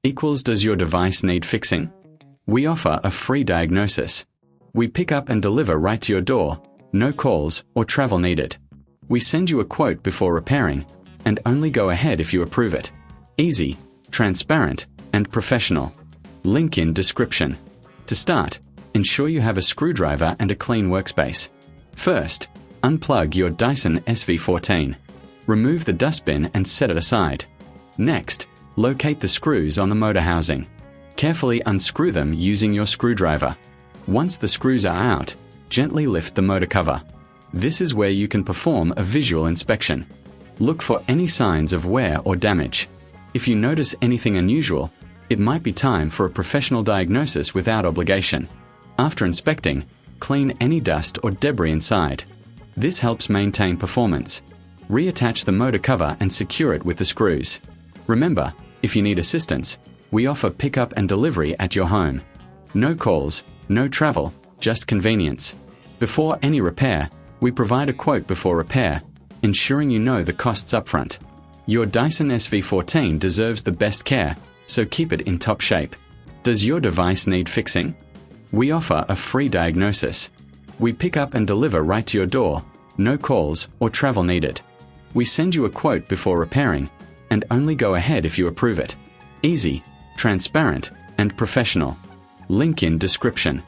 equals does your device need fixing? We offer a free diagnosis. We pick up and deliver right to your door, no calls or travel needed. We send you a quote before repairing, and only go ahead if you approve it. Easy, transparent, and professional. Link in description. To start, ensure you have a screwdriver and a clean workspace. First, unplug your Dyson SV14. Remove the dustbin and set it aside. Next, locate the screws on the motor housing. Carefully unscrew them using your screwdriver. Once the screws are out, gently lift the motor cover. This is where you can perform a visual inspection. Look for any signs of wear or damage. If you notice anything unusual, it might be time for a professional diagnosis without obligation. After inspecting, clean any dust or debris inside. This helps maintain performance. Reattach the motor cover and secure it with the screws. Remember, if you need assistance, we offer pickup and delivery at your home. No calls, no travel, just convenience. Before any repair, we provide a quote before repair, ensuring you know the costs upfront. Your Dyson SV14 deserves the best care, so keep it in top shape. Does your device need fixing? We offer a free diagnosis. We pick up and deliver right to your door, no calls or travel needed. We send you a quote before repairing, and only go ahead if you approve it. Easy, transparent, and professional. Link in description.